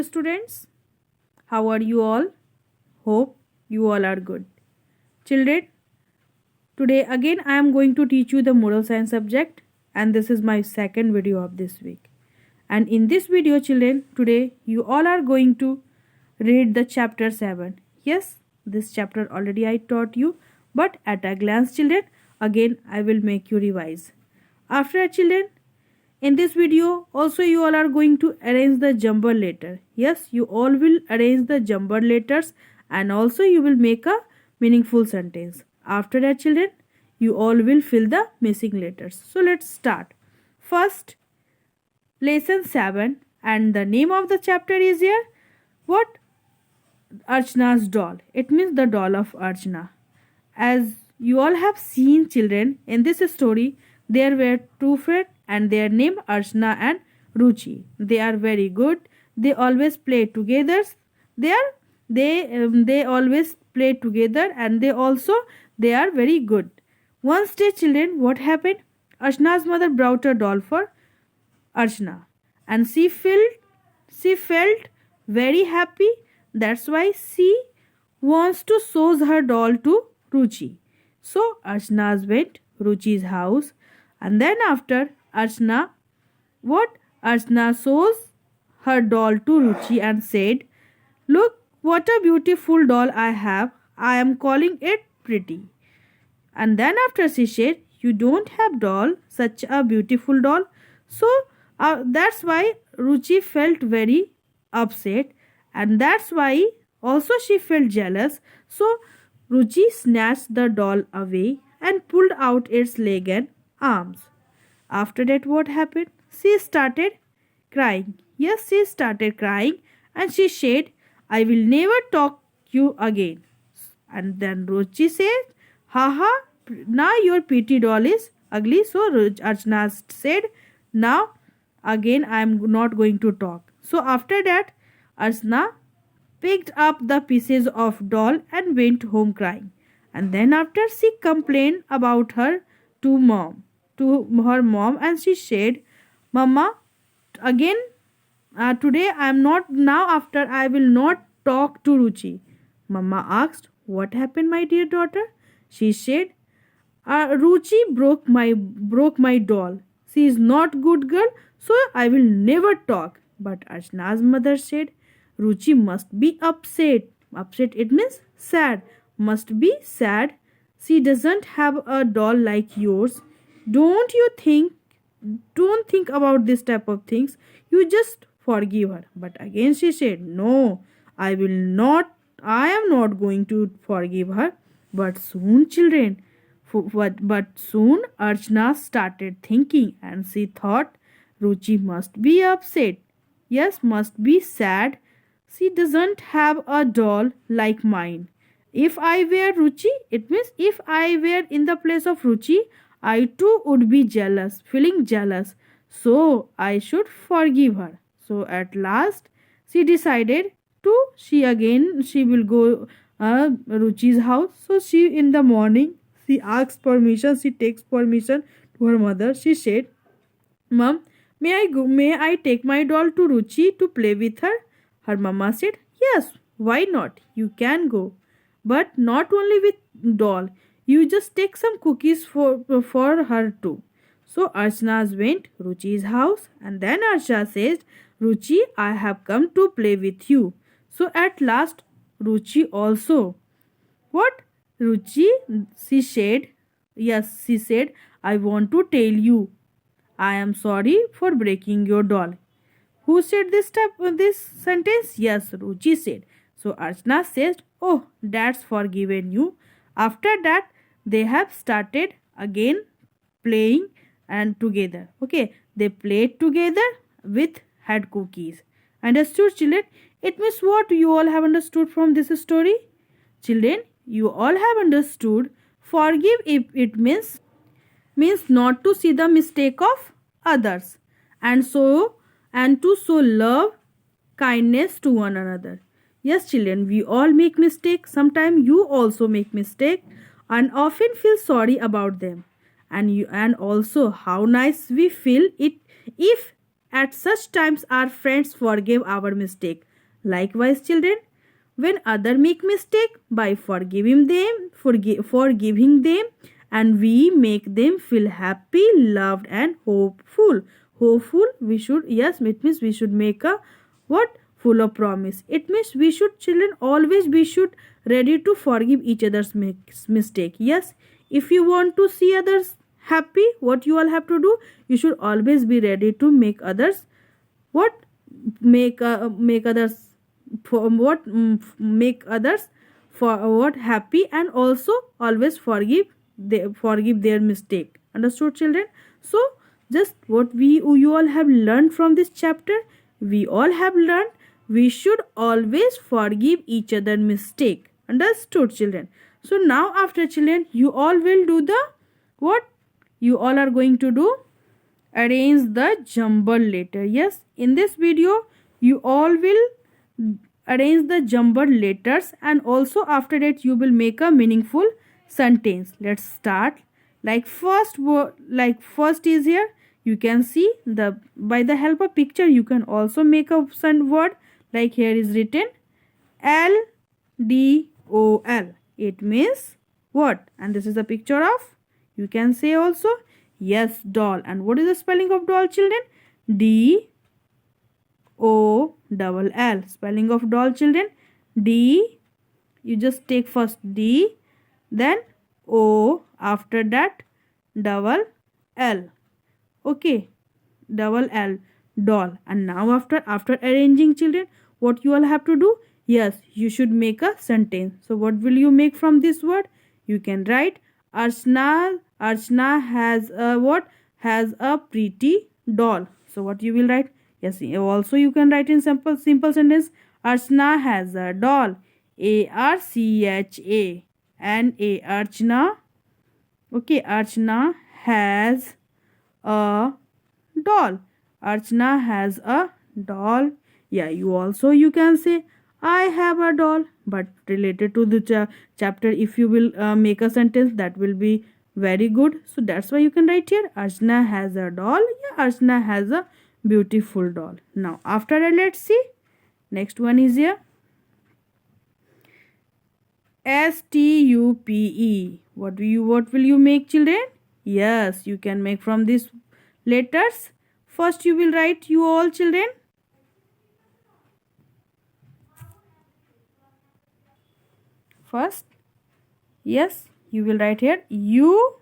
students. How are you all? Hope you all are good. Children, today again I am going to teach you the moral science subject, and this is my second video of this week. And in this video, children, today you all are going to read the chapter 7. Yes, this chapter already I taught you, but at a glance, children, again I will make you revise. After that, children, in this video also you all are going to arrange the jumbled letter. Yes, you all will arrange the jumbled letters, and also you will make a meaningful sentence. After that, children, you all will fill the missing letters. So let's start. First, lesson 7, and the name of the chapter is here what? Archana's doll. It means the doll of Archana. As you all have seen, children, in this story there were two friends and their name Archana and Ruchi. They are very good. They always play together. They always play together, and they are very good. One day, children, what happened? Archana's mother brought a doll for Archana, and she felt very happy. That's why she wants to show her doll to Ruchi. So Archana went Ruchi's house, and then after Archana shows her doll to Ruchi and said, "Look what a beautiful doll I have. I am calling it pretty." And then after she said, "You don't have doll, such a beautiful doll." So that's why Ruchi felt very upset, and that's why also she felt jealous. So Ruchi snatched the doll away and pulled out its leg and arms. After that, what happened? She started crying. Yes, she started crying, and she said, "I will never talk you again." And then Ruchi said, "Haha, now your pretty doll is ugly." So Archana said, "Now again I am not going to talk." So after that, Archana picked up the pieces of doll and went home crying. And then after, she complained about her to her mom, and she said, "Mama, again today I am not, now after I will not talk to Ruchi." Mama asked, "What happened, my dear daughter?" She said, "Ruchi broke my doll. She is not good girl, so I will never talk." But Archana's mother said, "Ruchi must be upset." Upset, it means sad. Must be sad. She doesn't have a doll like yours. Don't you think? Don't think about this type of things. You just forgive her." But again she said, "No, I will not. I am not going to forgive her." But soon, children, but soon Archana started thinking, and she thought Ruchi must be upset. Yes, must be sad. She doesn't have a doll like mine. If I were Ruchi, it means if I were in the place of Ruchi, I too would be jealous, feeling jealous. So I should forgive her. So at last she decided she will go Ruchi's house. So she, in the morning, she asks permission. She takes permission to her mother. She said, "Mom, may I take my doll to Ruchi to play with her?" Her mama said, "Yes, why not? You can go. But not only with doll. You just take some cookies for her too." So Archana went Ruchi's house, and then Archana says, "Ruchi, I have come to play with you." So at last Ruchi also. What? Ruchi, she said, yes, she said, "I want to tell you, I am sorry for breaking your doll." Who said this sentence? Yes, Ruchi said. So Archana says, "Oh, that's forgiven you." After that, they have started again playing and together. Okay, they played together with had cookies. Understood, children? It means what you all have understood from this story? Children, you all have understood. Forgive, if it means not to see the mistake of others, and to show love, kindness to one another. Yes, children, we all make mistakes. Sometimes you also make mistake, and often feel sorry about them. And also how nice we feel it if At such times our friends forgive our mistake. Likewise, children, when other make mistake, by forgiving them, and we make them feel happy, loved, and hopeful. Hopeful, we should, yes, it means we should make a what? Full of promise. It means we should, children, always we should ready to forgive each other's mistake. Yes, if you want to see others happy, what you all have to do? You should always be ready to make others what? Make others for what? Make others for what? Happy, and also always forgive their mistake. Understood, children? So just what you all have learned from this chapter, we all have learned we should always forgive each other mistake. Understood, children? So now after, children, you all will do the what? You all are going to do arrange the jumbled letter. Yes, in this video you all will arrange the jumbled letters, and also after that you will make a meaningful sentence. Let's start. Like first first is here. You can see the by the help of picture you can also make a word. Like here is written LDOL. It means what? And this is a picture of, you can say also, yes, doll. And what is the spelling of doll, children? DOLL. Spelling of doll, children. D, you just take first D, then O, after that double L. Okay, double L, doll. And now after arranging, children, what you all have to do? Yes, you should make a sentence. So what will you make from this word? You can write Archana has a what? Has a pretty doll. So what you will write? Yes, also you can write in simple sentence. Archana has a doll. ARCHA. Archana. Okay, Archana has a doll. Archana has a doll. Yeah, you can say I have a doll, but related to the chapter, if you will make a sentence, that will be very good. So that's why you can write here Archana has a doll. Yeah, Archana has a beautiful doll. Now after that, let's see. Next one is here STUPE. What will you make, children? Yes, you can make from these letters. First you will write, you all children. First, yes, you will write here UPSET.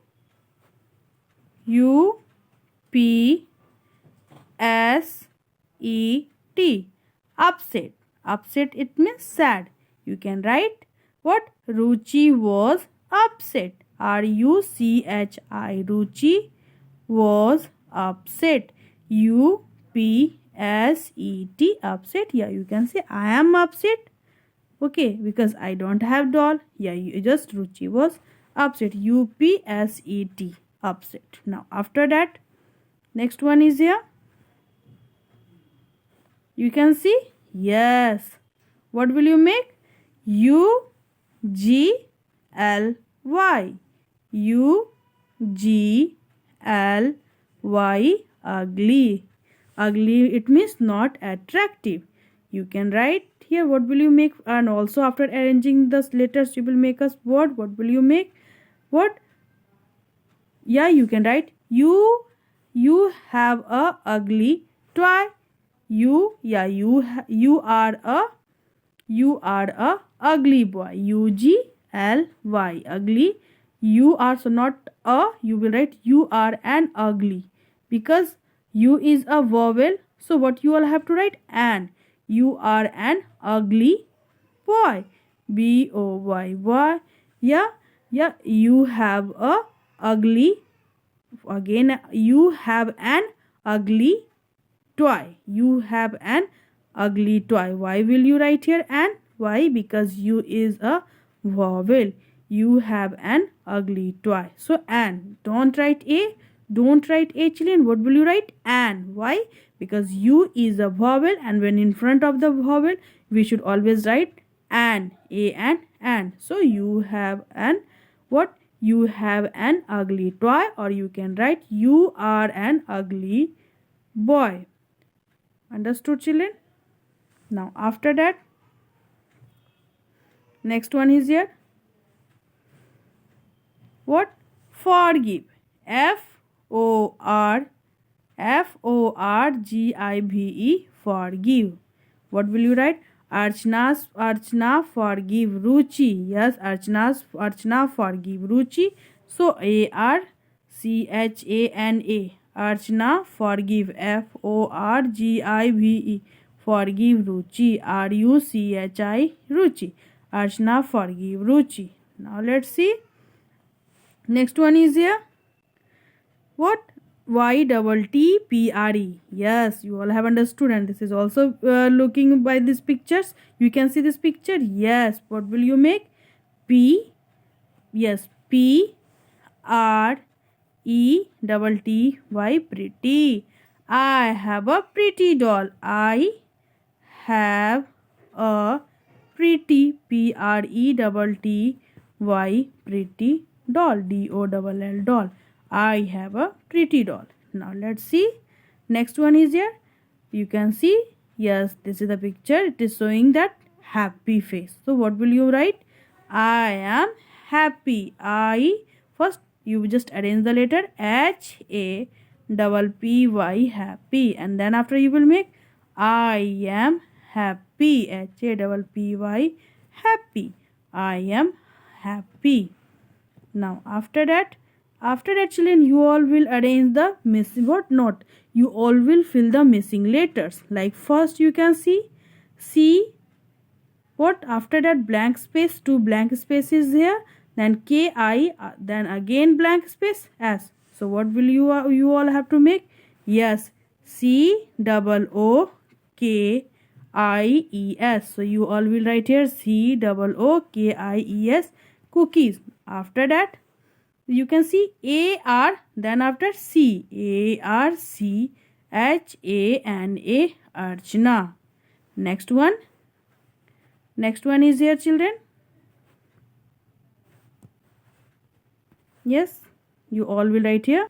Upset. Upset, it means sad. You can write what? Ruchi was upset. RUCHI. Ruchi was upset. UPSET. Upset. Yeah, you can say I am upset. Okay, because I don't have doll. Yeah, you just Ruchi was upset. UPSET. Upset. Now after that, next one is here. You can see. Yes. What will you make? UGLY. UGLY. Ugly. Ugly, it means not attractive. You can write here. What will you make? And also after arranging the letters, you will make a word. What will you make? What? Yeah, you can write you have a ugly toy. You are a ugly boy. UGLY. Ugly. You are, so not a, you will write you are an ugly, because you is a vowel. So what you all have to write? An. You are an ugly boy. BOY. Yeah. You have a ugly. Again, you have an ugly toy. You have an ugly toy. Why will you write here an? Why? Because you is a vowel. You have an ugly toy. So an. Don't write a. Don't write a, children. What will you write? An. Why? Because you is a vowel, and when in front of the vowel, we should always write an. A and an. So you have an what? You have an ugly toy, or you can write you are an ugly boy. Understood, children? Now after that, next one is here. What? Forgive. Forgive. Forgive. What will you write? Archana forgive Ruchi. Yes, Archana forgive Ruchi. So Archana. Archana forgive. Forgive. Forgive Ruchi. Ruchi. Ruchi. Archana forgive Ruchi. Now let's see. Next one is here. What? YTTPRE. Yes, you all have understood, and this is also looking by these pictures. You can see this picture. Yes, what will you make? P. Yes, PRETTY. Pretty. I have a pretty doll. I have a pretty PRETTY pretty doll. DOLL doll. I have a pretty doll. Now let's see. Next one is here. You can see. Yes, this is the picture. It is showing that happy face. So what will you write? I am happy. First you just arrange the letter HAPPY, happy, and then after you will make I am happy. HAPPY, happy. I am happy. Now after that, children, you all will arrange the missing, what not, you all will fill the missing letters. Like first you can see C. What? After that blank space, 2 blank spaces here, then KI, then again blank space S. So what will you all have to make? Yes, COOKIES. So you all will write here COOKIES, cookies. After that you can see AR, then after C, ARCHANA, Archana. Next one is here, children. Yes, you all will write here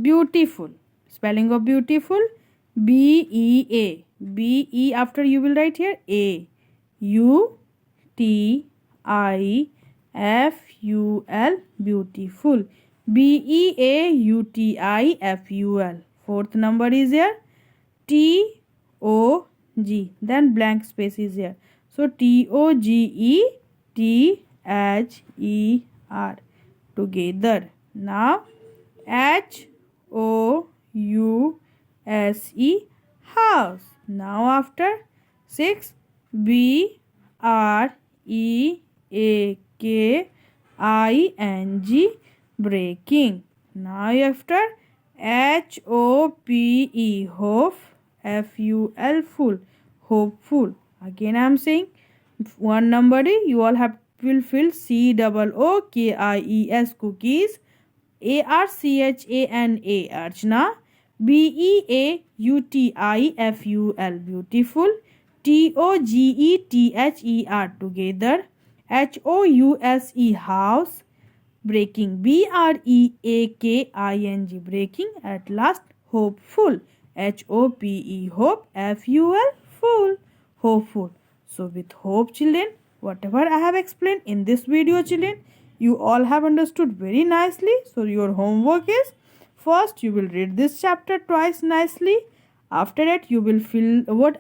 beautiful. Spelling of beautiful, BEA. BE, after you will write here A, UTIFUL, beautiful. BEAUTIFUL. Fourth number is here TOG, then blank space is here. So TOGETHER, together. Now HOUSE, house. Now after 6, BREAKING, breaking. Now after HOPE, hope, FUL, full, hopeful. Again I am saying one number, you all will fill COOKIES, cookies, ARCHANA, Archana, BEAUTIFUL, beautiful, TOGETHER, together, HOUSE, house, breaking, BREAKING, breaking, at last hopeful, HOPE, hope, FUL, full, hopeful. So with hope, children, whatever I have explained in this video, children, you all have understood very nicely. So your homework is, first you will read this chapter twice nicely. After that you will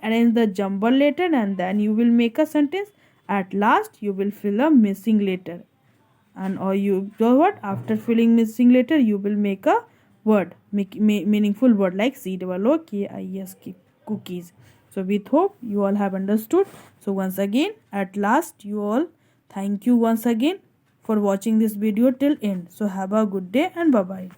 arrange the jumble letter, and then you will make a sentence. At last you will fill a missing letter, and after filling missing letter you will make a word, meaningful word like COOKIES, cookies. So with hope you all have understood. So once again, at last, you all, thank you once again for watching this video till end. So have a good day and bye bye.